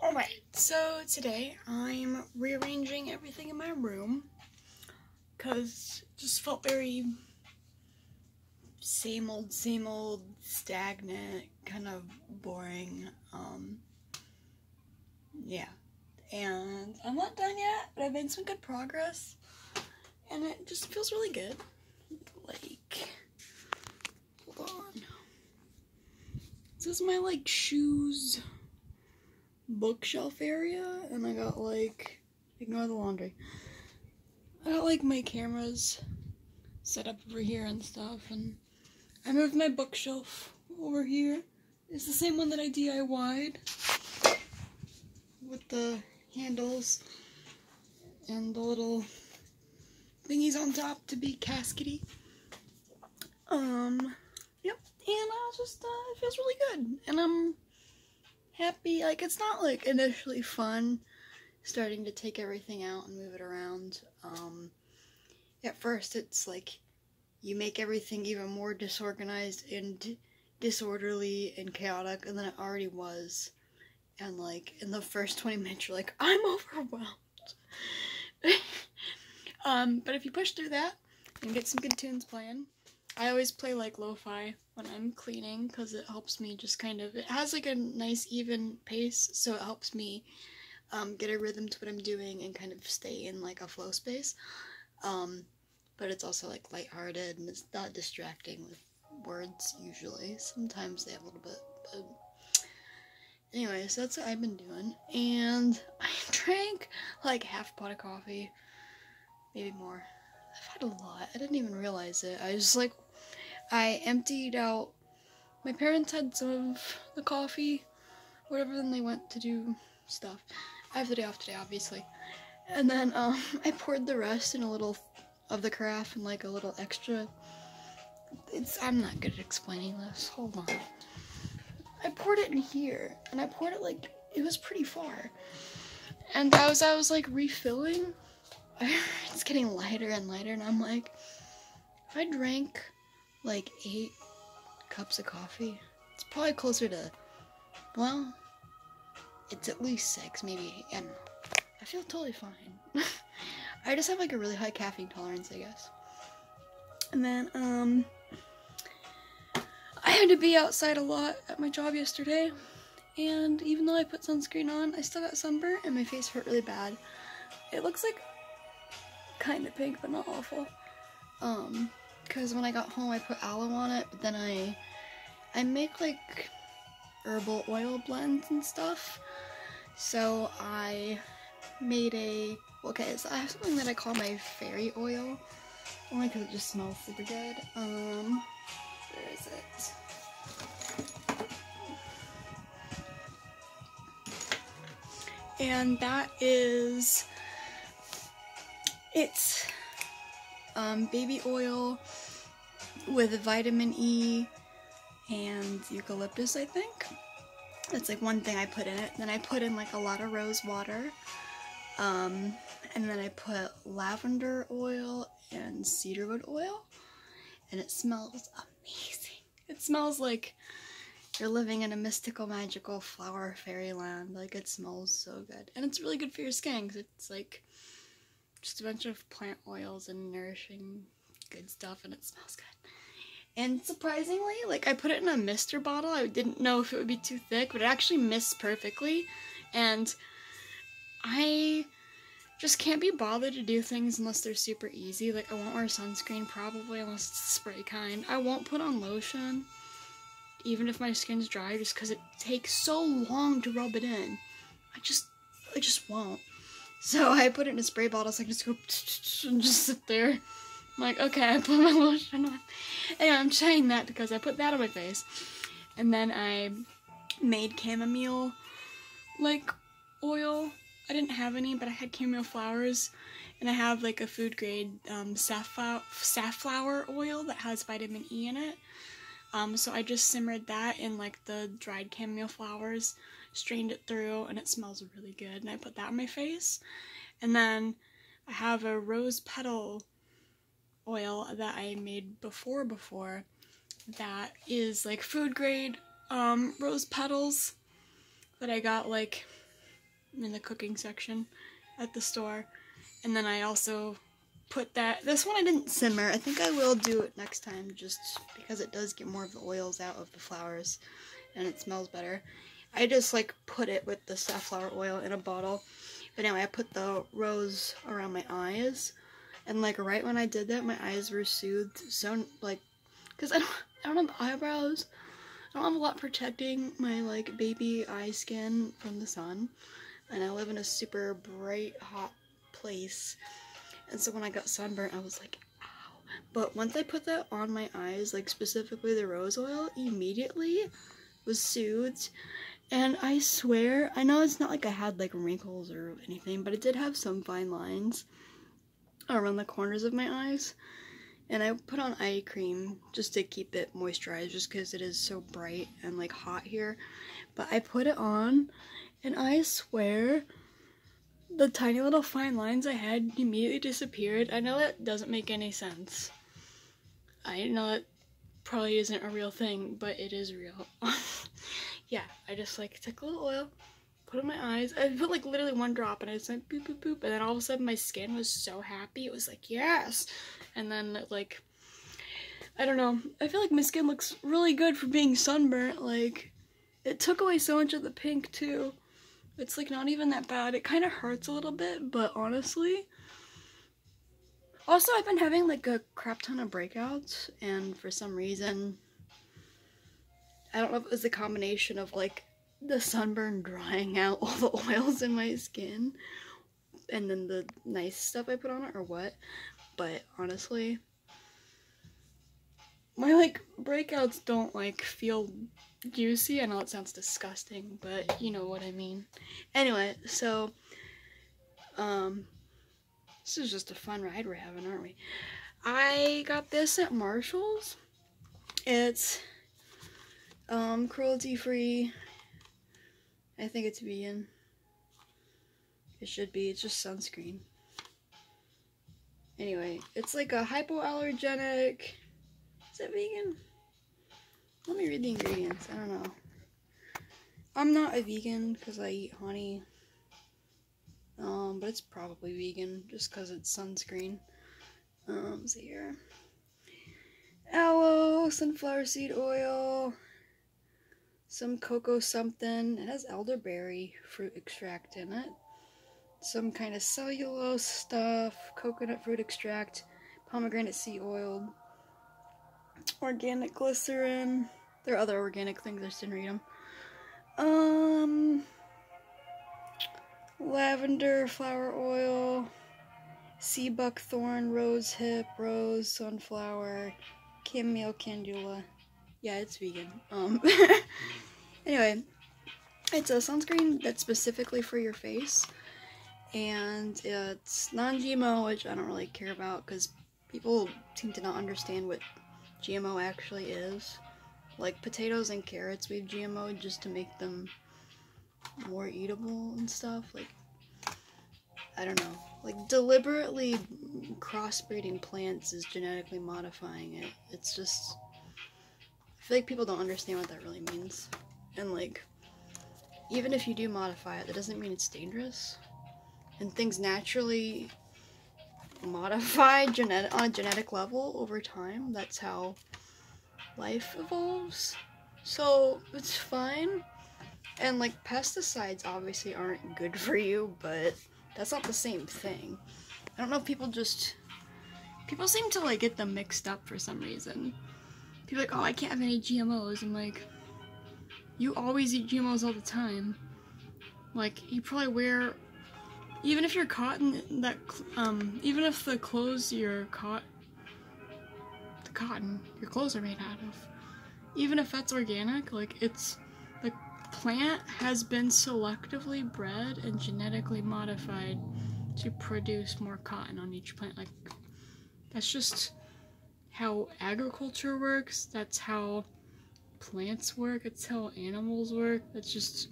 Alright, so today I'm rearranging everything in my room because it just felt very same old, stagnant, kind of boring. Yeah. And I'm not done yet, but I've made some good progress and it just feels really good. Like, hold on. This is my shoes bookshelf area, and I got ignore the laundry. I got my cameras set up over here and stuff, and I moved my bookshelf over here. It's the same one that I DIY'd with the handles and the little thingies on top to be caskety. Yep, and I was just, it feels really good, and I'm happy. It's not initially fun starting to take everything out and move it around. At first it's you make everything even more disorganized and disorderly and chaotic than it already was, and in the first 20 minutes you're like, I'm overwhelmed. But if you push through that and get some good tunes playing, I always play lo-fi when I'm cleaning because it helps me just it has a nice even pace, so it helps me get a rhythm to what I'm doing and kind of stay in a flow space. But it's also lighthearted and it's not distracting with words usually. Sometimes they have a little bit, but anyways, that's what I've been doing. And I drank half a pot of coffee, maybe more. I've had a lot. I didn't even realize it. I just I emptied out. My parents had some of the coffee, whatever, then they went to do stuff. I have the day off today, obviously. And then I poured the rest in a little of the carafe and a little extra. I'm not good at explaining this. Hold on. I poured it in here, and I poured it it was pretty far. And as I was refilling, it's getting lighter and lighter, and I'm if I drank 8 cups of coffee, it's probably closer to, well, it's at least 6, maybe 8. I don't know. I feel totally fine. I just have a really high caffeine tolerance, I guess. And then I had to be outside a lot at my job yesterday, and even though I put sunscreen on, I still got sunburnt and my face hurt really bad. It looks kind of pink, but not awful. Because when I got home I put aloe on it, but then I make herbal oil blends and stuff. So I made so I have something that I call my fairy oil, only because it just smells super good. Where is it? And that is, it's baby oil with vitamin E and eucalyptus, I think. That's one thing I put in it. Then I put in a lot of rose water. And then I put lavender oil and cedarwood oil. And it smells amazing. It smells like you're living in a mystical, magical flower fairyland. It smells so good. And it's really good for your skin because it's just a bunch of plant oils and nourishing good stuff, and it smells good. And surprisingly, I put it in a mister bottle. I didn't know if it would be too thick, but it actually mists perfectly. And I just can't be bothered to do things unless they're super easy. I won't wear sunscreen probably unless it's the spray kind. I won't put on lotion, even if my skin's dry, just because it takes so long to rub it in. I just won't. So I put it in a spray bottle, so I can just go and just sit there. I'm okay, I put my lotion on. Anyway, I'm trying that because I put that on my face. And then I made chamomile, oil. I didn't have any, but I had chamomile flowers. And I have, a food grade safflower oil that has vitamin E in it. So I just simmered that in, the dried chamomile flowers, strained it through, and it smells really good. And I put that on my face. And then I have a rose petal oil that I made before that is food grade rose petals that I got in the cooking section at the store. And then I also put this one I didn't simmer. I think I will do it next time just because it does get more of the oils out of the flowers and it smells better. I just like put it with the safflower oil in a bottle. But anyway, I put the rose around my eyes, and like right when I did that, my eyes were soothed. So like, cause I don't have eyebrows. I don't have a lot protecting my like baby eye skin from the sun, and I live in a super bright, hot place. And so when I got sunburnt, I was like, ow. But once I put that on my eyes, like specifically the rose oil, immediately was soothed. And I swear, I know it's not like I had like wrinkles or anything, but it did have some fine lines around the corners of my eyes. And I put on eye cream just to keep it moisturized, just because it is so bright and like hot here. But I put it on, and I swear, the tiny little fine lines I had immediately disappeared. I know that doesn't make any sense. I know that probably isn't a real thing, but it is real. Yeah, I just like took a little oil, put it on my eyes. I put like literally one drop and I just went boop boop boop, and then all of a sudden my skin was so happy. It was like, yes. And then like, I don't know, I feel like my skin looks really good for being sunburnt. Like, it took away so much of the pink too. It's like not even that bad. It kind of hurts a little bit, but honestly. Also, I've been having like a crap ton of breakouts, and for some reason, I don't know if it was a combination of like the sunburn drying out all the oils in my skin and then the nice stuff I put on it or what, but honestly, my like breakouts don't like feel juicy. I know it sounds disgusting, but you know what I mean. Anyway, so this is just a fun ride we're having, aren't we? I got this at Marshall's. It's cruelty free. I think it's vegan. It should be. It's just sunscreen. Anyway, it's like a hypoallergenic. Is it vegan? Let me read the ingredients. I don't know. I'm not a vegan because I eat honey. But it's probably vegan just because it's sunscreen. Let's see here. Aloe, sunflower seed oil, some cocoa something. It has elderberry fruit extract in it. Some kind of cellulose stuff, coconut fruit extract, pomegranate seed oil, organic glycerin. There are other organic things, I just didn't read them. Lavender flower oil, sea buckthorn, rose hip, rose, sunflower, chamomile, candula. Yeah, it's vegan. Anyway, it's a sunscreen that's specifically for your face, and it's non-GMO, which I don't really care about because people seem to not understand what GMO actually is. Like potatoes and carrots, we've GMO'd just to make them more eatable and stuff. Like, I don't know, like deliberately crossbreeding plants is genetically modifying it. It's just, I feel like people don't understand what that really means. And like, even if you do modify it, that doesn't mean it's dangerous. And things naturally modify on a genetic level over time. That's how life evolves. So it's fine. And like, pesticides obviously aren't good for you, but that's not the same thing. I don't know if people seem to like get them mixed up for some reason. People are like, oh, I can't have any GMOs. I'm like, you always eat GMOs all the time. Like, you probably wear, even if you're caught in that, even if the clothes you're caught, the cotton your clothes are made out of, even if that's organic, like, it's, the plant has been selectively bred and genetically modified to produce more cotton on each plant. Like, that's just how agriculture works. That's how plants work. It's how animals work. It's just,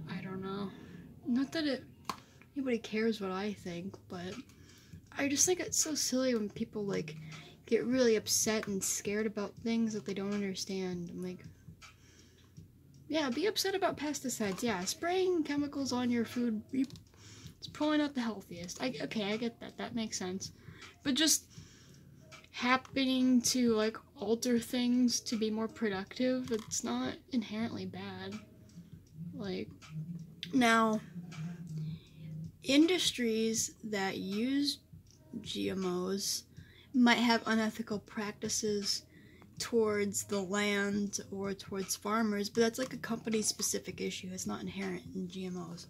I don't know. Not that anybody cares what I think, but I just think it's so silly when people like get really upset and scared about things that they don't understand. I'm like, Yeah, be upset about pesticides. Yeah, spraying chemicals on your food, it's probably not the healthiest. Okay, I get that. That makes sense. But just happening to, like, alter things to be more productive, it's not inherently bad. Like, now, industries that use GMOs might have unethical practices towards the land or towards farmers, but that's like a company-specific issue. It's not inherent in GMOs.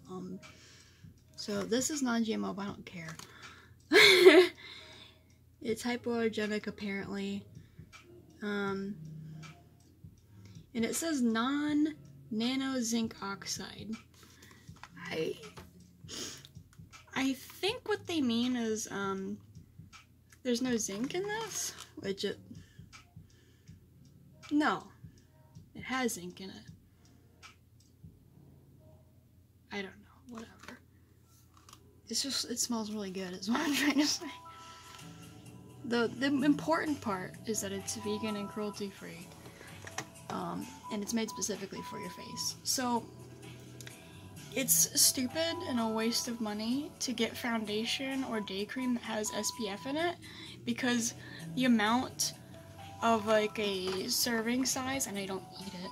So this is non-GMO, but I don't care. It's hypoallergenic, apparently. And it says non-nano zinc oxide. I think what they mean is, there's no zinc in this, which no, it has zinc in it. I don't know, whatever. It's just, it smells really good is what I'm trying to say. The important part is that it's vegan and cruelty-free, and it's made specifically for your face. So, it's stupid and a waste of money to get foundation or day cream that has SPF in it, because the amount of, like, a serving size, and I don't eat it,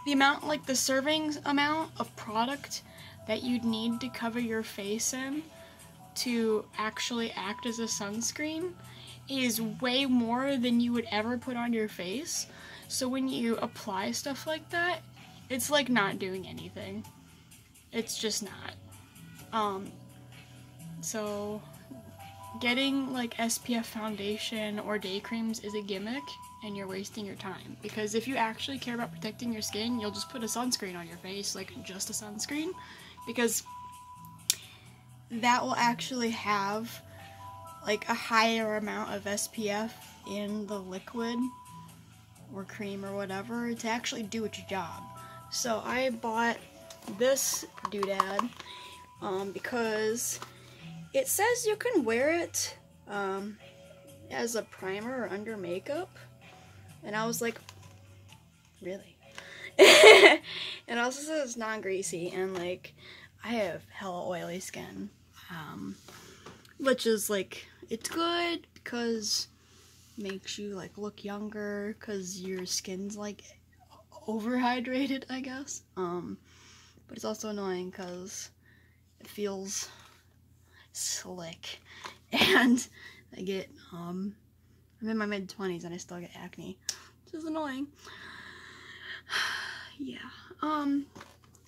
the amount, like, the serving amount of product that you'd need to cover your face in to actually act as a sunscreen is way more than you would ever put on your face. So when you apply stuff like that, it's like not doing anything. It's just not. So getting like SPF foundation or day creams is a gimmick, and you're wasting your time. Because if you actually care about protecting your skin, you'll just put a sunscreen on your face, like just a sunscreen, because that will actually have like a higher amount of SPF in the liquid or cream or whatever to actually do its job. So I bought this doodad because it says you can wear it as a primer or under makeup, and I was like, really? And also says it's non-greasy, and like I have hella oily skin, which is like, it's good because it makes you like look younger because your skin's like overhydrated, I guess. But it's also annoying because it feels slick, and I get I'm in my mid-20s and I still get acne, which is annoying. Yeah.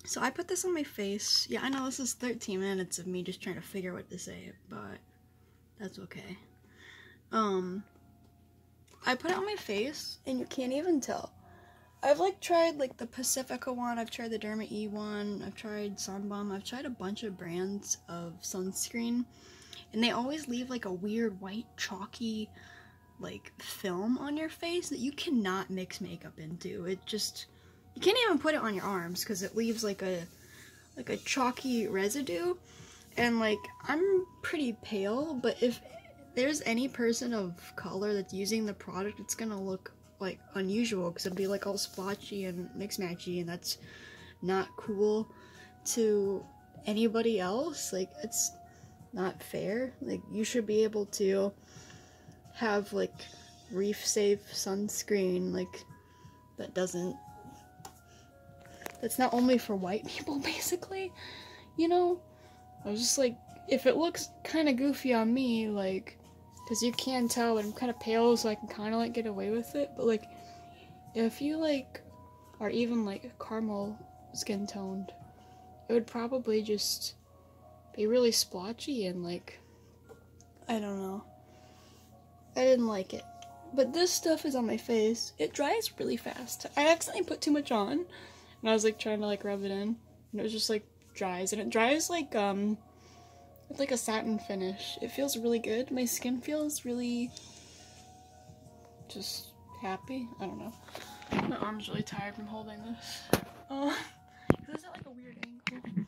So I put this on my face. Yeah, I know this is 13 minutes of me just trying to figure what to say, but that's okay. I put it on my face, and you can't even tell. I've like tried like the Pacifica one, I've tried the Derma E one, I've tried Sunbum, I've tried a bunch of brands of sunscreen, and they always leave like a weird white chalky like film on your face that you cannot mix makeup into. It just, you can't even put it on your arms because it leaves like a chalky residue. And like, I'm pretty pale, but if there's any person of color that's using the product, it's gonna look like unusual because it'll be like all splotchy and mix-matchy, and that's not cool to anybody else. Like, it's not fair. Like, you should be able to have like reef safe sunscreen, like that's not only for white people, basically, you know? I was just like, if it looks kind of goofy on me, like, because you can tell that I'm kind of pale, so I can kind of like get away with it, but like, if you like are even like caramel skin toned, it would probably just be really splotchy and like, I don't know. I didn't like it. But this stuff is on my face. It dries really fast. I accidentally put too much on, and I was like trying to like rub it in, and it was just like dries, and it dries like with like a satin finish. It feels really good. My skin feels really just happy. I don't know. My arm's really tired from holding this. Because it's at like a weird angle,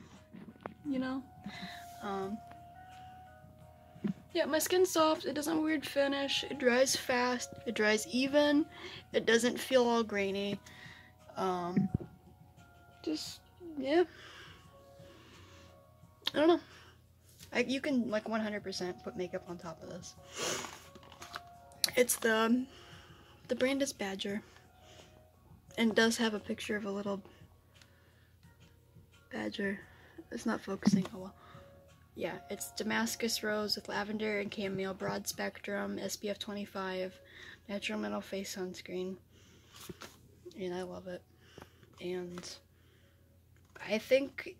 you know? Yeah, my skin's soft, it doesn't have a weird finish, it dries fast, it dries even, it doesn't feel all grainy. just, yeah. I don't know. You can, like, 100% put makeup on top of this. It's the brand is Badger. And it does have a picture of a little badger. It's not focusing. Oh well. Yeah, it's Damascus Rose with lavender and chamomile, broad spectrum, SPF 25, natural metal face sunscreen. And I love it. And I think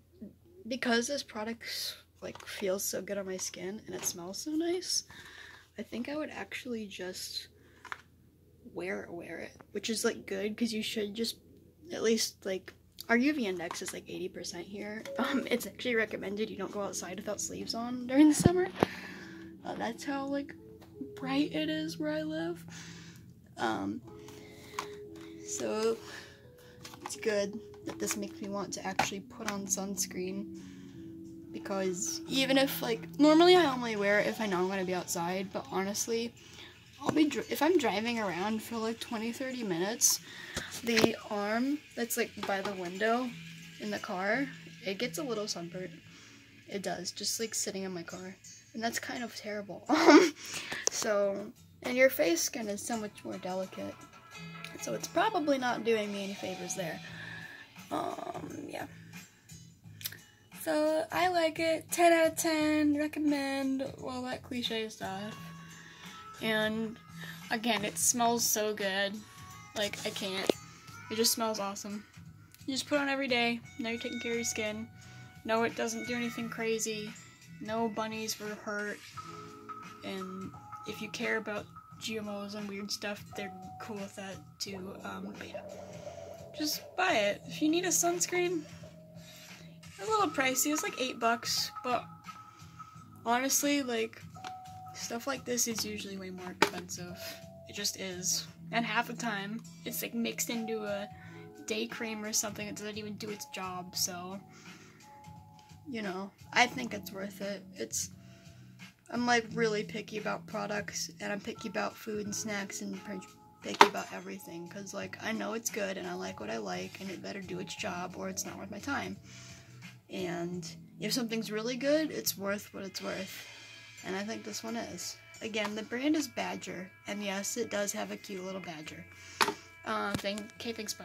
because this product like feels so good on my skin and it smells so nice, I think I would actually just wear it, which is like good because you should just at least like our UV index is like 80% here. It's actually recommended you don't go outside without sleeves on during the summer. That's how like bright it is where I live. So it's good that this makes me want to actually put on sunscreen, because even if like normally I only wear it if I know I'm gonna be outside, but honestly if I'm driving around for like 20-30 minutes, the arm that's like by the window in the car, it gets a little sunburnt. It does, just like sitting in my car. And that's kind of terrible. So, and your face skin is so much more delicate. So it's probably not doing me any favors there. Yeah. So I like it, 10 out of 10, recommend, all that cliche stuff. And again, it smells so good. Like, I can't. It just smells awesome. You just put it on every day. Know you're taking care of your skin. No, it doesn't do anything crazy. No bunnies were hurt. And if you care about GMOs and weird stuff, they're cool with that too. But yeah. Just buy it. If you need a sunscreen, a little pricey. It's like $8, but honestly, like, stuff like this is usually way more expensive. It just is. And half the time, it's like mixed into a day cream or something that doesn't even do its job, so, you know, I think it's worth it. I'm like really picky about products, and I'm picky about food and snacks, and picky about everything, because like, I know it's good, and I like what I like, and it better do its job, or it's not worth my time. And if something's really good, it's worth what it's worth. And I think this one is. Again, the brand is Badger. And yes, it does have a cute little badger. Thanks, bye.